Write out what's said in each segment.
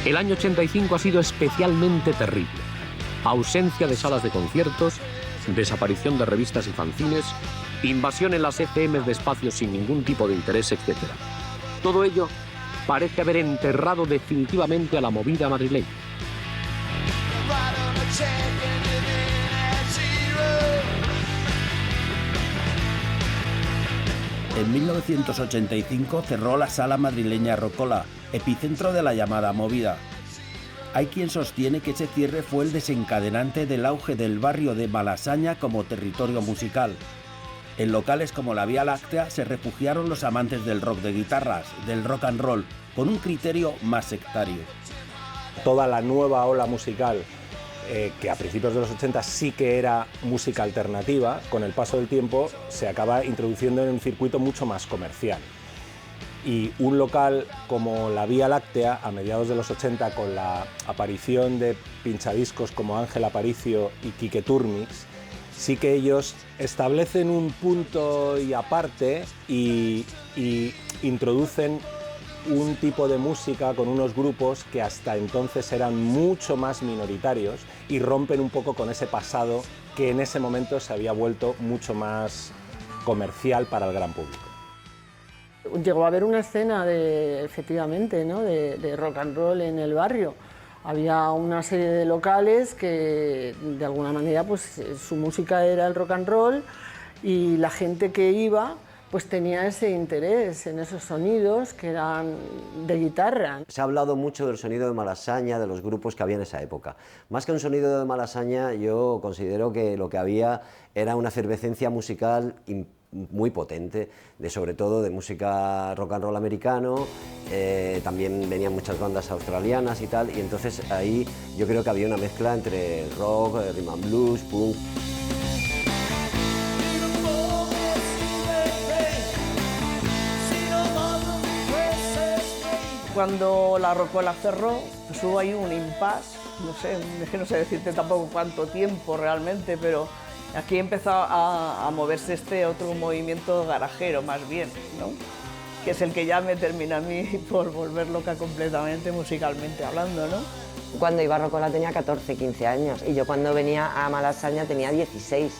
El año 85 ha sido especialmente terrible. Ausencia de salas de conciertos, desaparición de revistas y fanzines, invasión en las ECM de espacios sin ningún tipo de interés, etc. Todo ello parece haber enterrado definitivamente a la movida madrileña. En 1985 cerró la sala madrileña Rocola, epicentro de la llamada movida. Hay quien sostiene que ese cierre fue el desencadenante del auge del barrio de Malasaña como territorio musical. En locales como la Vía Láctea se refugiaron los amantes del rock de guitarras, del rock and roll, con un criterio más sectario. Toda la nueva ola musical, que a principios de los 80 sí que era música alternativa, con el paso del tiempo se acaba introduciendo en un circuito mucho más comercial. Y un local como la Vía Láctea, a mediados de los 80, con la aparición de pinchadiscos como Ángel Aparicio y Quique Turmix, sí que ellos establecen un punto y aparte y introducen un tipo de música con unos grupos que hasta entonces eran mucho más minoritarios y rompen un poco con ese pasado que en ese momento se había vuelto mucho más comercial para el gran público. Llegó a haber una escena efectivamente, ¿no? de rock and roll en el barrio. Había una serie de locales que de alguna manera pues, su música era el rock and roll y la gente que iba pues tenía ese interés en esos sonidos que eran de guitarra. Se ha hablado mucho del sonido de Malasaña, de los grupos que había en esa época. Más que un sonido de Malasaña, yo considero que lo que había era una efervescencia musical muy potente, sobre todo de música rock and roll americano, también venían muchas bandas australianas y tal, y entonces ahí yo creo que había una mezcla entre rock, rhythm and blues, punk. Cuando la Rocola cerró, pues hubo ahí un impasse, no sé, es que no sé decirte tampoco cuánto tiempo realmente, pero aquí empezó a moverse este otro movimiento garajero más bien, ¿no? Que es el que ya me termina a mí por volver loca completamente musicalmente hablando, ¿no? Cuando iba a Rocola tenía 14, 15 años y yo cuando venía a Malasaña tenía 16.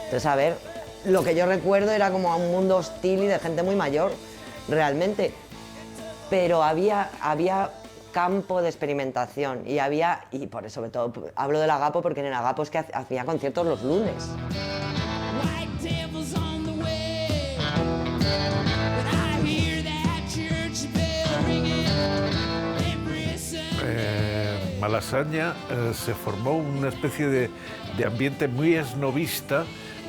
Entonces, a ver, lo que yo recuerdo era como un mundo hostil y de gente muy mayor, realmente. Pero había campo de experimentación y por eso sobre todo hablo del Agapo porque en el Agapo es que hacía conciertos los lunes. Malasaña se formó una especie de ambiente muy esnovista,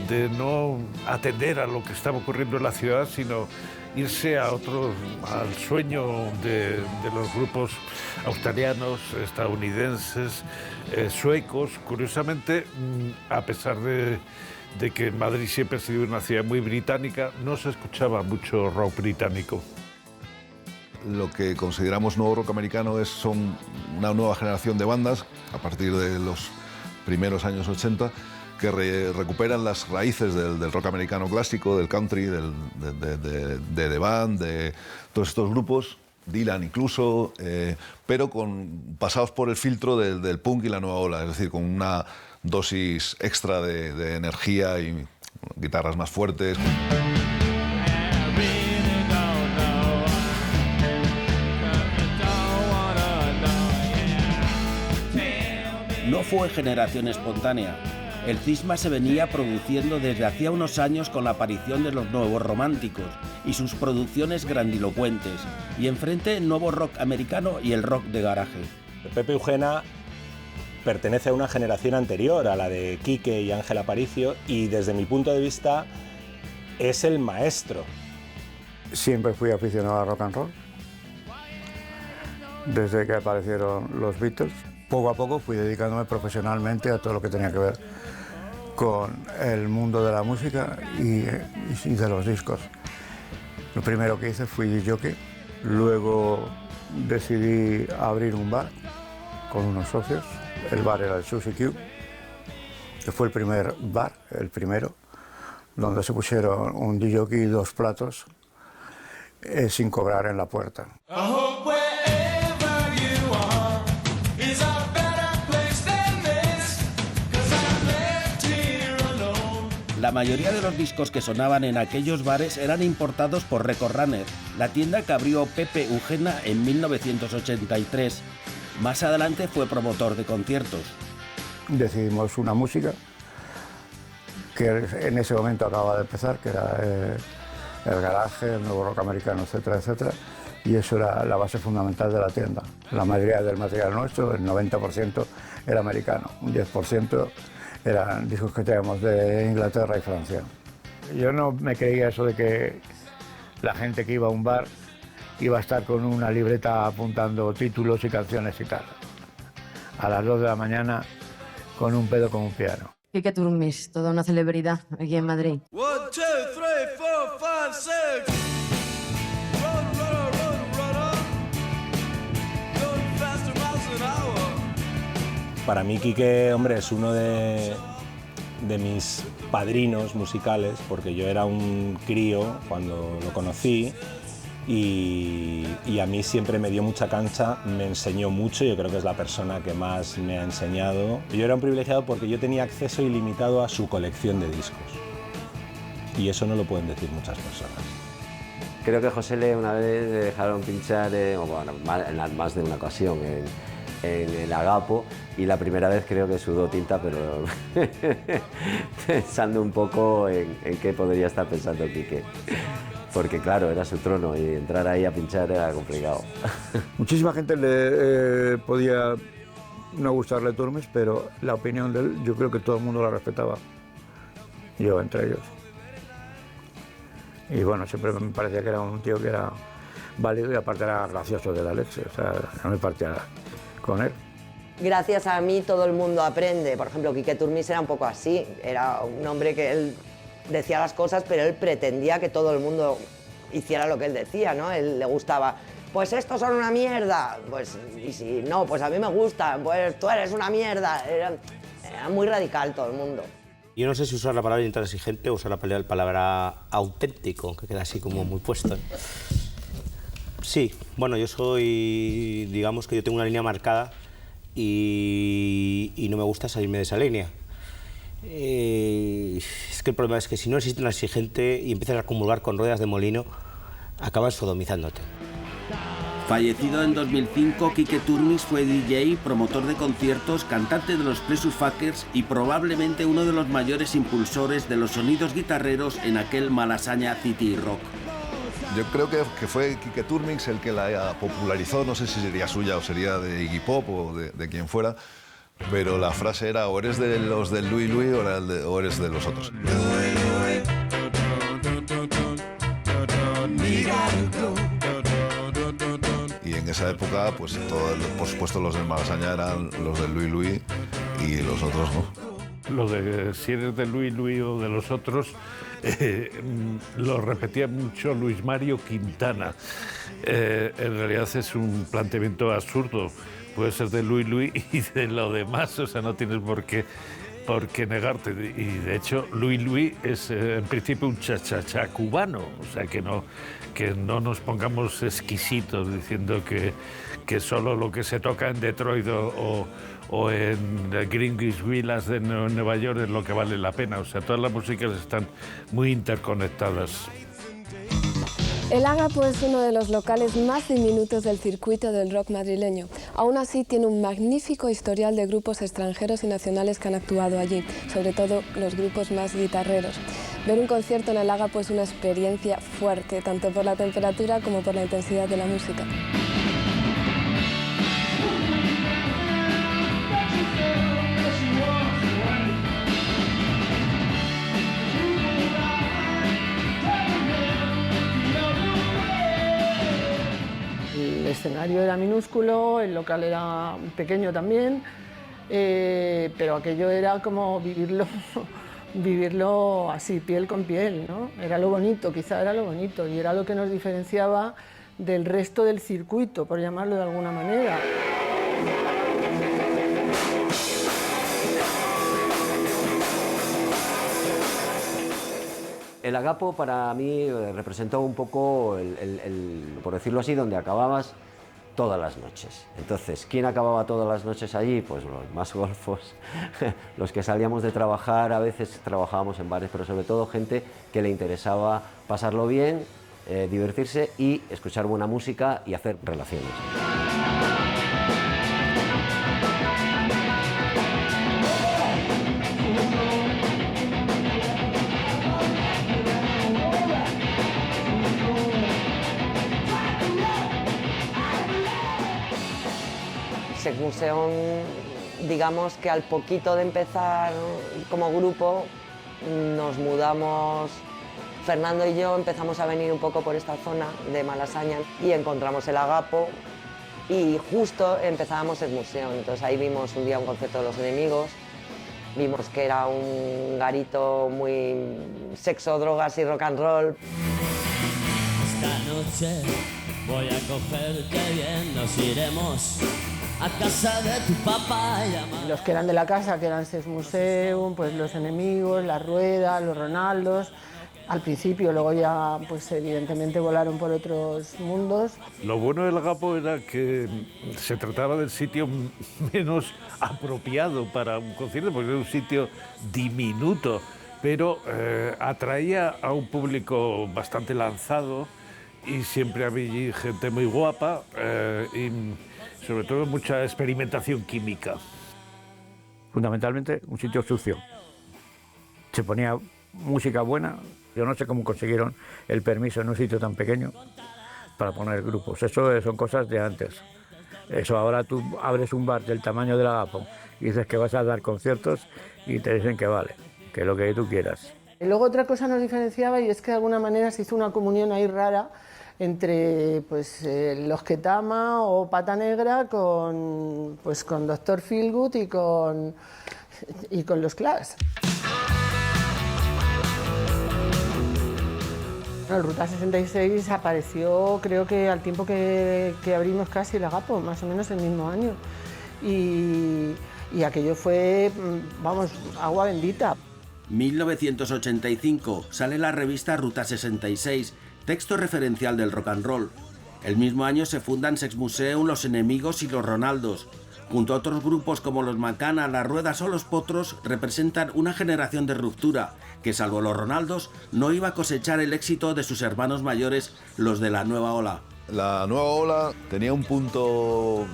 de no atender a lo que estaba ocurriendo en la ciudad, sino irse al sueño de los grupos australianos, estadounidenses, suecos. Curiosamente, a pesar de que Madrid siempre ha sido una ciudad muy británica, no se escuchaba mucho rock británico. Lo que consideramos nuevo rock americano son una nueva generación de bandas, a partir de los primeros años 80, que recuperan las raíces del rock americano clásico, del country, de The Band, de todos estos grupos, Dylan incluso, pero pasados por el filtro del punk y la nueva ola, es decir, con una dosis extra de energía y guitarras más fuertes. No fue generación espontánea. El cisma se venía produciendo desde hacía unos años con la aparición de los nuevos románticos y sus producciones grandilocuentes, y enfrente el nuevo rock americano y el rock de garaje. Pepe Eugena pertenece a una generación anterior, a la de Quique y Ángel Aparicio, y desde mi punto de vista es el maestro. Siempre fui aficionado al rock and roll, desde que aparecieron los Beatles. Poco a poco fui dedicándome profesionalmente a todo lo que tenía que ver con el mundo de la música y de los discos. Lo primero que hice fui disc jockey, luego decidí abrir un bar con unos socios. El bar era el Sushi Q, que fue el primer bar, el primero, donde se pusieron un disc jockey y 2 platos sin cobrar en la puerta. mayoría de los discos que sonaban en aquellos bares eran importados por Record Runner, la tienda que abrió Pepe Ugena en 1983. Más adelante fue promotor de conciertos. Decidimos una música que en ese momento acababa de empezar, que era el garaje, el nuevo rock americano, etcétera, etcétera. Y eso era la base fundamental de la tienda. La mayoría del material nuestro, el 90%, era americano, un 10% eran discos que teníamos de Inglaterra y Francia. Yo no me creía eso de que la gente que iba a un bar iba a estar con una libreta apuntando títulos y canciones y tal. A las 2 de la mañana con un pedo con un piano. Quique Turmis, toda una celebridad aquí en Madrid. 1, 2, 3, 4, 5, 6. Para mí Quique, hombre, es uno de mis padrinos musicales, porque yo era un crío cuando lo conocí y a mí siempre me dio mucha cancha, me enseñó mucho, yo creo que es la persona que más me ha enseñado. Yo era un privilegiado porque yo tenía acceso ilimitado a su colección de discos y eso no lo pueden decir muchas personas. Creo que José le una vez le dejaron pinchar, bueno, en más de una ocasión, en el Agapo, y la primera vez creo que sudó tinta, pero pensando un poco en qué podría estar pensando Quique. Porque claro, era su trono y entrar ahí a pinchar era complicado. Muchísima gente le podía no gustarle Turmis, pero la opinión de él yo creo que todo el mundo la respetaba, yo entre ellos. Y bueno, siempre me parecía que era un tío que era válido y aparte era gracioso del Alex, o sea, no me partía con él. Gracias a mí todo el mundo aprende. Por ejemplo, Quique Turmis era un poco así, era un hombre que él decía las cosas, pero él pretendía que todo el mundo hiciera lo que él decía, ¿no? Él le gustaba, pues estos son una mierda, pues, y si no, pues a mí me gustan, pues tú eres una mierda. Era muy radical todo el mundo. Yo no sé si usar la palabra intransigente o usar la palabra auténtico, que queda así como muy puesto. Sí, bueno, yo soy, digamos que yo tengo una línea marcada y no me gusta salirme de esa línea. Es que el problema es que si no eres intransigente y empiezas a comulgar con ruedas de molino, acabas sodomizándote. Fallecido en 2005, Quique Turmis fue DJ, promotor de conciertos, cantante de los Precious Fuckers y probablemente uno de los mayores impulsores de los sonidos guitarreros en aquel Malasaña City Rock. Yo creo que fue Quique Turmis el que la popularizó, no sé si sería suya o sería de Iggy Pop o de quien fuera, pero la frase era o eres de los del Louis Louis o eres de los otros. Y en esa época, pues por supuesto los del Malasaña eran los del Louis Louis y los otros no. Lo de si eres de Louis Louis o de los otros, lo repetía mucho Luis Mario Quintana. En realidad es un planteamiento absurdo. Puedes ser de Louis Louis y de lo demás, o sea, no tienes por qué negarte. Y de hecho, Louis Louis es en principio un cha-cha-cha cubano, o sea, que no nos pongamos exquisitos diciendo que solo lo que se toca en Detroit o en Greenwich Village de Nueva York es lo que vale la pena. O sea, todas las músicas están muy interconectadas. El Agapo es uno de los locales más diminutos del circuito del rock madrileño. Aún así, tiene un magnífico historial de grupos extranjeros y nacionales que han actuado allí, sobre todo los grupos más guitarreros. Ver un concierto en el Agapo es una experiencia fuerte, tanto por la temperatura como por la intensidad de la música. El escenario era minúsculo, el local era pequeño también, pero aquello era como vivirlo así, piel con piel, ¿no? Era lo bonito, quizá era lo bonito, y era lo que nos diferenciaba del resto del circuito, por llamarlo de alguna manera. El Agapo para mí representó un poco, por decirlo así, donde acababas todas las noches. Entonces, ¿quién acababa todas las noches allí? Pues los más golfos, los que salíamos de trabajar, a veces trabajábamos en bares, pero sobre todo gente que le interesaba pasarlo bien, divertirse y escuchar buena música y hacer relaciones. Sexmuseum, digamos que al poquito de empezar como grupo, nos mudamos, Fernando y yo empezamos a venir un poco por esta zona de Malasaña y encontramos el Agapo y justo empezábamos Sexmuseum. Entonces ahí vimos un día un concierto de Los Enemigos, vimos que era un garito muy sexo, drogas y rock and roll. Esta noche voy a cogerte bien, nos iremos a casa de tu papá. Los que eran de la casa, que eran Sexmuseum, pues Los Enemigos, La Rueda, Los Ronaldos. Al principio, luego ya, pues evidentemente volaron por otros mundos. Lo bueno del Agapo era que se trataba del sitio menos apropiado para un concierto, porque era un sitio diminuto, pero atraía a un público bastante lanzado y siempre había allí gente muy guapa y sobre todo mucha experimentación química. Fundamentalmente un sitio sucio. Se ponía música buena. Yo no sé cómo consiguieron el permiso en un sitio tan pequeño para poner grupos. Eso son cosas de antes. Eso ahora tú abres un bar del tamaño del Agapo y dices que vas a dar conciertos y te dicen que vale, que es lo que tú quieras. Y luego otra cosa nos diferenciaba y es que de alguna manera se hizo una comunión ahí rara entre pues, los Ketama o Pata Negra con Dr. Feelgood y con los Clash. El Ruta 66 apareció, creo que al tiempo que abrimos casi el Agapo, más o menos el mismo año. Y aquello fue, vamos, agua bendita. 1985 sale la revista Ruta 66, texto referencial del rock and roll. El mismo año se fundan Sexmuseum, Los Enemigos y Los Ronaldos. Junto a otros grupos como los Macana, Las Ruedas o Los Potros, representan una generación de ruptura que, salvo los Ronaldos, no iba a cosechar el éxito de sus hermanos mayores, los de la Nueva Ola. La Nueva Ola tenía un punto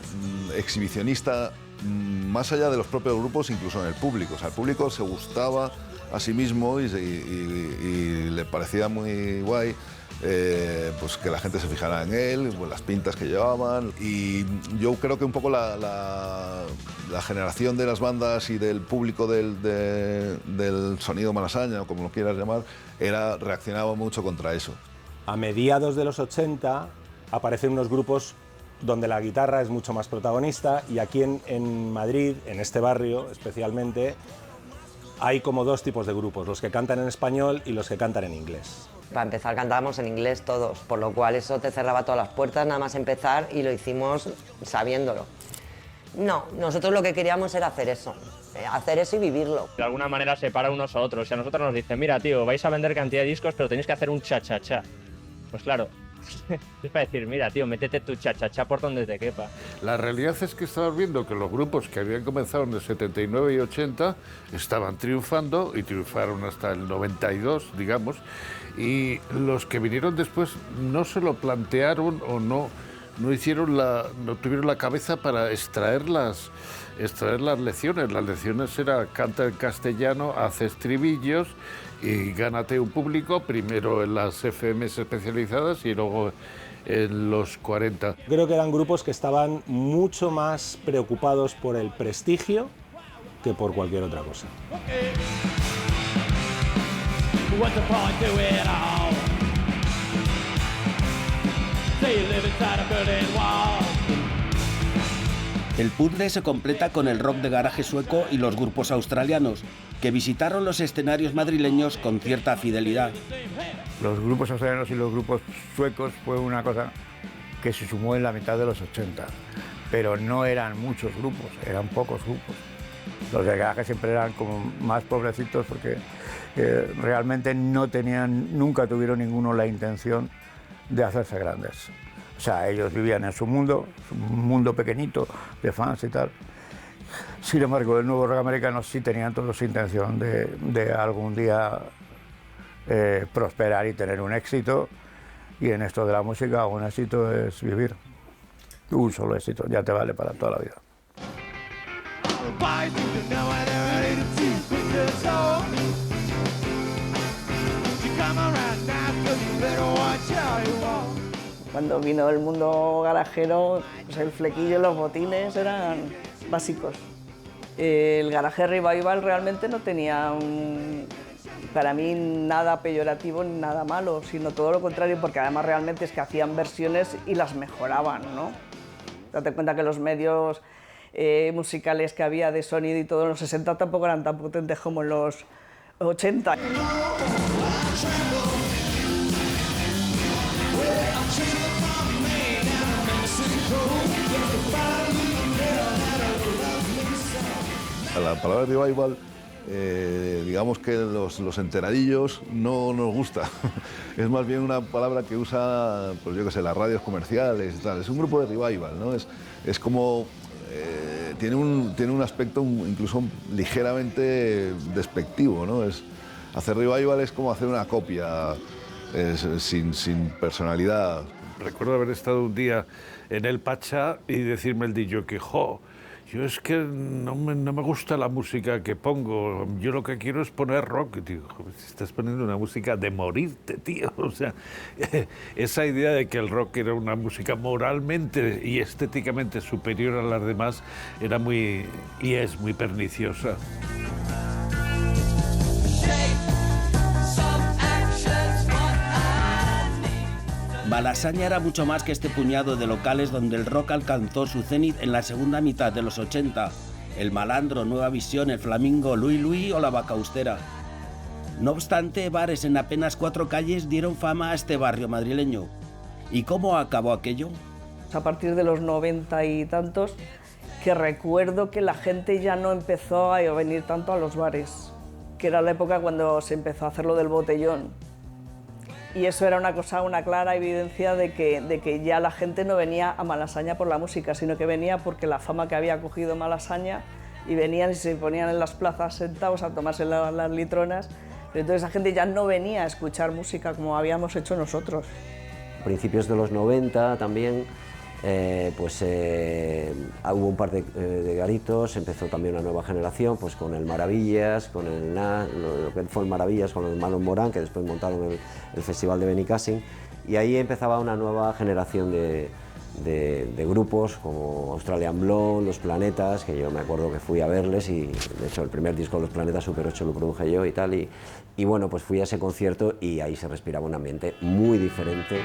exhibicionista más allá de los propios grupos, incluso en el público. O sea, el público se gustaba a sí mismo y le parecía muy guay pues que la gente se fijara en él, pues las pintas que llevaban. Y yo creo que un poco la generación de las bandas y del público del sonido malasaña, o como lo quieras llamar, reaccionaba mucho contra eso. A mediados de los 80 aparecen unos grupos donde la guitarra es mucho más protagonista, y aquí en Madrid, en este barrio especialmente, hay como dos tipos de grupos, los que cantan en español y los que cantan en inglés. Para empezar cantábamos en inglés todos, por lo cual eso te cerraba todas las puertas nada más empezar, y lo hicimos sabiéndolo. No, nosotros lo que queríamos era hacer eso y vivirlo. De alguna manera separa unos a otros, y a nosotros nos dicen, mira tío, vais a vender cantidad de discos, pero tenéis que hacer un cha-cha-cha. Pues claro, es para decir, mira tío, métete tu cha-cha-cha por donde te quepa. La realidad es que estabas viendo que los grupos que habían comenzado en el 79 y 80 estaban triunfando, y triunfaron hasta el 92, digamos, y los que vinieron después no se lo plantearon o no tuvieron la cabeza para extraer las lecciones. Las lecciones era canta en castellano, haz estribillos y gánate un público, primero en las FMs especializadas y luego en los 40. Creo que eran grupos que estaban mucho más preocupados por el prestigio que por cualquier otra cosa. What's the point to it all? Say you live inside a burning wall. El puzzle se completa con el rock de garaje sueco y los grupos australianos, que visitaron los escenarios madrileños con cierta fidelidad. Los grupos australianos y los grupos suecos fue una cosa que se sumó en la mitad de los 80, pero no eran muchos grupos, eran pocos grupos. Los de garaje siempre eran como más pobrecitos porque realmente nunca tuvieron ninguno la intención de hacerse grandes. O sea, ellos vivían en su mundo, un mundo pequeñito de fans y tal. Sin embargo, el nuevo rock americano sí tenían todos intención de algún día prosperar y tener un éxito. Y en esto de la música, un éxito es vivir. Un solo éxito, ya te vale para toda la vida. Cuando vino el mundo garajero, pues el flequillo y los botines eran básicos. El garaje revival realmente no tenía para mí nada peyorativo ni nada malo, sino todo lo contrario, porque además realmente es que hacían versiones y las mejoraban, ¿no? Date cuenta que los medios musicales que había de sonido y todo en los 60 tampoco eran tan potentes como en los 80. La palabra revival, digamos que los enteradillos no nos gusta. Es más bien una palabra que usa, pues yo qué sé, las radios comerciales y tal. Es un grupo de revival, ¿no? Es como... tiene un aspecto incluso ligeramente despectivo, ¿no? Hacer revival es como hacer una copia, sin personalidad. Recuerdo haber estado un día en el Pachá y decirme el DJ que, yo es que no me gusta la música que pongo, yo lo que quiero es poner rock. Y digo, estás poniendo una música de morirte, tío. O sea, esa idea de que el rock era una música moralmente y estéticamente superior a las demás era y es muy perniciosa. Malasaña era mucho más que este puñado de locales donde el rock alcanzó su cenit en la segunda mitad de los 80. El Malandro, Nueva Visión, el Flamingo, Louis Louis o la Vaca Austera. No obstante, bares en apenas 4 calles dieron fama a este barrio madrileño. ¿Y cómo acabó aquello? A partir de los 90 y tantos, que recuerdo que la gente ya no empezó a venir tanto a los bares, que era la época cuando se empezó a hacer lo del botellón. Y eso era una clara evidencia de que ya la gente no venía a Malasaña por la música, sino que venía porque la fama que había cogido Malasaña, y venían y se ponían en las plazas sentados a tomarse las litronas, pero entonces la gente ya no venía a escuchar música como habíamos hecho nosotros. A principios de los 90 también hubo un par de garitos, empezó también una nueva generación, pues con el Maravillas, con lo que fue el Maravillas, con el Marlon Morán, que después montaron el Festival de Benicàssim, y ahí empezaba una nueva generación de grupos como Australian Blonde, Los Planetas, que yo me acuerdo que fui a verles, y de hecho el primer disco de Los Planetas, Super 8, lo produje yo y tal, y bueno, pues fui a ese concierto y ahí se respiraba un ambiente muy diferente.